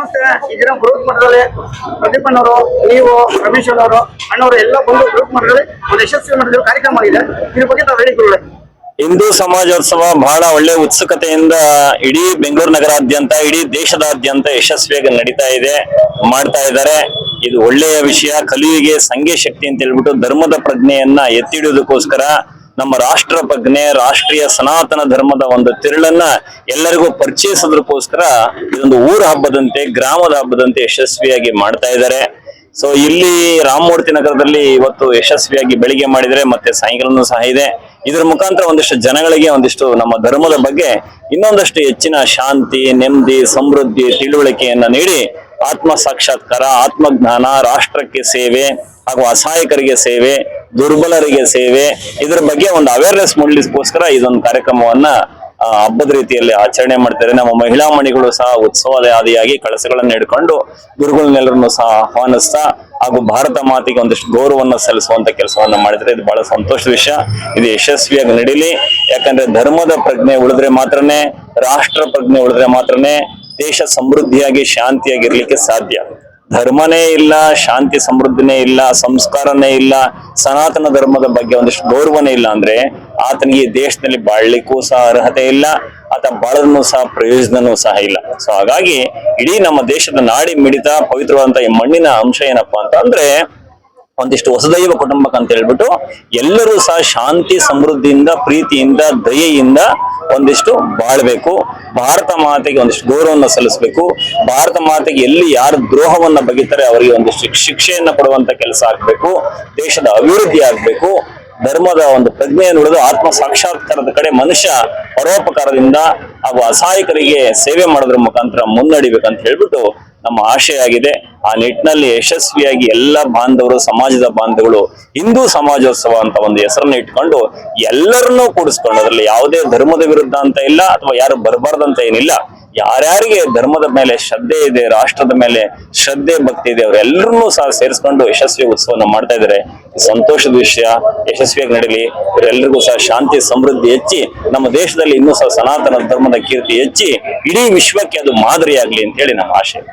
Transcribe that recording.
ನಮಸ್ತೆ. ಈ ದಿನ ಬೃಹತ್ ಮಟ್ಟದಲ್ಲಿ ಪ್ರದೀಪ್ ಅಣ್ಣವರು, ನೀವು, ರಮೇಶ್ ಅವರು, ಅಣ್ಣವರು ಎಲ್ಲ ಬಂದು ಬೃಹತ್ ಮಟ್ಟದಲ್ಲಿ ಒಂದು ಯಶಸ್ವಿ ಮಟ್ಟದಲ್ಲಿ ಕಾರ್ಯಕ್ರಮ ಆಗಿದೆ. ಇದ್ರ ಬಗ್ಗೆ ತಾವು ಹೇಳಿಕೊಳ್ಳಿ. ಹಿಂದೂ ಸಮಾಜೋತ್ಸವ ಬಹಳ ಒಳ್ಳೆ ಉತ್ಸುಕತೆಯಿಂದ ಇಡೀ ಬೆಂಗಳೂರು ನಗರಾದ್ಯಂತ, ಇಡೀ ದೇಶದಾದ್ಯಂತ ಯಶಸ್ವಿಯಾಗಿ ನಡೀತಾ ಇದೆ, ಮಾಡ್ತಾ ಇದ್ದಾರೆ. ಇದು ಒಳ್ಳೆಯ ವಿಷಯ. ಕಲಿಯುವಿಗೆ ಸಂಘೆ ಶಕ್ತಿ ಅಂತ ಹೇಳ್ಬಿಟ್ಟು ಧರ್ಮದ ಪ್ರಜ್ಞೆಯನ್ನ ಎತ್ತಿ ಹಿಡಿಯೋದಕ್ಕೋಸ್ಕರ ನಮ್ಮ ರಾಷ್ಟ್ರ ಪ್ರಜ್ಞೆ, ರಾಷ್ಟ್ರೀಯ ಸನಾತನ ಧರ್ಮದ ಒಂದು ತಿರುಳನ್ನ ಎಲ್ಲರಿಗೂ ಪರಿಚಯಿಸೋದಕ್ಕೋಸ್ಕರ ಇದೊಂದು ಊರ ಹಬ್ಬದಂತೆ, ಗ್ರಾಮದ ಹಬ್ಬದಂತೆ ಯಶಸ್ವಿಯಾಗಿ ಮಾಡ್ತಾ ಇದ್ದಾರೆ. ಸೊ ಇಲ್ಲಿ ರಾಮಮೂರ್ತಿ ನಗರದಲ್ಲಿ ಇವತ್ತು ಯಶಸ್ವಿಯಾಗಿ ಬೆಳಿಗ್ಗೆ ಮಾಡಿದರೆ ಮತ್ತೆ ಸಾಯಂಕಾಲನೂ ಸಹ ಇದೆ. ಇದರ ಮುಖಾಂತರ ಒಂದಿಷ್ಟು ಜನಗಳಿಗೆ ಒಂದಿಷ್ಟು ನಮ್ಮ ಧರ್ಮದ ಬಗ್ಗೆ ಇನ್ನೊಂದಷ್ಟು ಹೆಚ್ಚಿನ ಶಾಂತಿ, ನೆಮ್ಮದಿ, ಸಮೃದ್ಧಿ, ತಿಳುವಳಿಕೆಯನ್ನ ನೀಡಿ ಆತ್ಮ ಸಾಕ್ಷಾತ್ಕಾರ, ಆತ್ಮಜ್ಞಾನ, ರಾಷ್ಟ್ರಕ್ಕೆ ಸೇವೆ ಹಾಗೂ ಅಸಹಾಯಕರಿಗೆ ಸೇವೆ, ದುರ್ಬಲರಿಗೆ ಸೇವೆ, ಇದರ ಬಗ್ಗೆ ಒಂದು ಅವೇರ್ನೆಸ್ ಮೂಡಿಸಲಿಕ್ಕೋಸ್ಕರ ಇದೊಂದು ಕಾರ್ಯಕ್ರಮವನ್ನ ಹಬ್ಬದ ರೀತಿಯಲ್ಲಿ ಆಚರಣೆ ಮಾಡ್ತಾರೆ. ನಮ್ಮ ಮಹಿಳಾ ಮಣಿಗಳು ಸಹ ಉತ್ಸವದ ಆದಿಯಾಗಿ ಕಳಸಗಳನ್ನು ಹಿಡ್ಕೊಂಡು ಗುರುಗಳನ್ನೆಲ್ಲರನ್ನು ಸಹ ಆಹ್ವಾನಿಸ್ತಾ ಹಾಗೂ ಭಾರತ ಮಾತೆಗೆ ಒಂದಿಷ್ಟು ಗೌರವವನ್ನು ಸಲ್ಲಿಸುವಂತ ಕೆಲಸವನ್ನ ಮಾಡಿದ್ರೆ ಇದು ಬಹಳ ಸಂತೋಷದ ವಿಷಯ. ಇದು ಯಶಸ್ವಿಯಾಗಿ ನಡೀಲಿ. ಯಾಕಂದ್ರೆ ಧರ್ಮದ ಪ್ರಜ್ಞೆ ಉಳಿದ್ರೆ ಮಾತ್ರನೇ, ರಾಷ್ಟ್ರ ಪ್ರಜ್ಞೆ ಉಳಿದ್ರೆ ಮಾತ್ರನೇ ದೇಶ ಸಮೃದ್ಧಿಯಾಗಿ ಶಾಂತಿಯಾಗಿರ್ಲಿಕ್ಕೆ ಸಾಧ್ಯ. ಧರ್ಮನೇ ಇಲ್ಲ, ಶಾಂತಿ ಸಮೃದ್ಧಿನೇ ಇಲ್ಲ, ಸಂಸ್ಕಾರನೇ ಇಲ್ಲ, ಸನಾತನ ಧರ್ಮದ ಬಗ್ಗೆ ಒಂದಿಷ್ಟು ಗೌರವನೇ ಇಲ್ಲ ಅಂದ್ರೆ ಆತನಿಗೆ ಈ ದೇಶದಲ್ಲಿ ಬಾಳ್ಲಿಕ್ಕೂ ಸಹ ಅರ್ಹತೆ ಇಲ್ಲ, ಆತ ಬಾಳನ್ನು ಸಹ ಪ್ರಯೋಜನನೂ ಸಹ ಇಲ್ಲ. ಸೊ ಹಾಗಾಗಿ ಇಡೀ ನಮ್ಮ ದೇಶದ ನಾಡಿ ಮಿಡಿತ ಪವಿತ್ರವಾದಂತ ಈ ಮಣ್ಣಿನ ಅಂಶ ಏನಪ್ಪಾ ಅಂತ ಅಂದ್ರೆ ಒಂದಿಷ್ಟು ವಸುದೈವ ಕುಟುಂಬಕ್ಕೆ ಅಂತ ಹೇಳ್ಬಿಟ್ಟು ಎಲ್ಲರೂ ಸಹ ಶಾಂತಿ ಸಮೃದ್ಧಿಯಿಂದ, ಪ್ರೀತಿಯಿಂದ, ದಯೆಯಿಂದ ಒಂದಿಷ್ಟು ಬಾಳ್ಬೇಕು. ಭಾರತ ಮಾತೆಗೆ ಒಂದಿಷ್ಟು ಗೌರವವನ್ನು ಸಲ್ಲಿಸಬೇಕು. ಭಾರತ ಮಾತೆಗೆ ಎಲ್ಲಿ ಯಾರು ದ್ರೋಹವನ್ನ ಬಗೆತಾರೆ ಅವರಿಗೆ ಒಂದಿಷ್ಟು ಶಿಕ್ಷೆಯನ್ನ ಕೊಡುವಂತ ಕೆಲಸ ಆಗ್ಬೇಕು. ದೇಶದ ಅಭಿವೃದ್ಧಿ ಆಗ್ಬೇಕು. ಧರ್ಮದ ಒಂದು ಪ್ರಜ್ಞೆಯನ್ನು ಉಳಿದು ಆತ್ಮ ಸಾಕ್ಷಾತ್ಕಾರದ ಕಡೆ ಮನುಷ್ಯ ಪರೋಪಕಾರದಿಂದ ಹಾಗೂ ಅಸಹಾಯಕರಿಗೆ ಸೇವೆ ಮಾಡೋದ್ರ ಮುಖಾಂತರ ಮುನ್ನಡಿಬೇಕಂತ ಹೇಳ್ಬಿಟ್ಟು ನಮ್ಮ ಆಶಯ ಆಗಿದೆ. ಆ ನಿಟ್ಟಿನಲ್ಲಿ ಯಶಸ್ವಿಯಾಗಿ ಎಲ್ಲ ಬಾಂಧವರು, ಸಮಾಜದ ಬಾಂಧವರು ಹಿಂದೂ ಸಮಾಜೋತ್ಸವ ಅಂತ ಒಂದು ಹೆಸರನ್ನ ಇಟ್ಕೊಂಡು ಎಲ್ಲರನ್ನೂ ಕೂಡಿಸ್ಕೊಂಡು, ಅದರಲ್ಲಿ ಯಾವುದೇ ಧರ್ಮದ ವಿರುದ್ಧ ಅಂತ ಇಲ್ಲ ಅಥವಾ ಯಾರು ಬರಬಾರ್ದಂತ ಏನಿಲ್ಲ. ಯಾರ್ಯಾರಿಗೆ ಧರ್ಮದ ಮೇಲೆ ಶ್ರದ್ಧೆ ಇದೆ, ರಾಷ್ಟ್ರದ ಮೇಲೆ ಶ್ರದ್ಧೆ, ಭಕ್ತಿ ಇದೆ, ಅವರೆಲ್ಲರನ್ನೂ ಸಹ ಸೇರಿಸ್ಕೊಂಡು ಯಶಸ್ವಿ ಉತ್ಸವನ ಮಾಡ್ತಾ ಇದ್ದಾರೆ. ಸಂತೋಷದ ವಿಷಯ. ಯಶಸ್ವಿಯಾಗಿ ನಡೀಲಿ. ಇವರೆಲ್ಲರಿಗೂ ಸಹ ಶಾಂತಿ ಸಮೃದ್ಧಿ ಹೆಚ್ಚಿ ನಮ್ಮ ದೇಶದಲ್ಲಿ ಇನ್ನೂ ಸಹ ಸನಾತನ ಧರ್ಮದ ಕೀರ್ತಿ ಹೆಚ್ಚಿ ಇಡೀ ವಿಶ್ವಕ್ಕೆ ಅದು ಮಾದರಿಯಾಗ್ಲಿ ಅಂತ ಹೇಳಿ ನಮ್ಮ ಆಶಯ.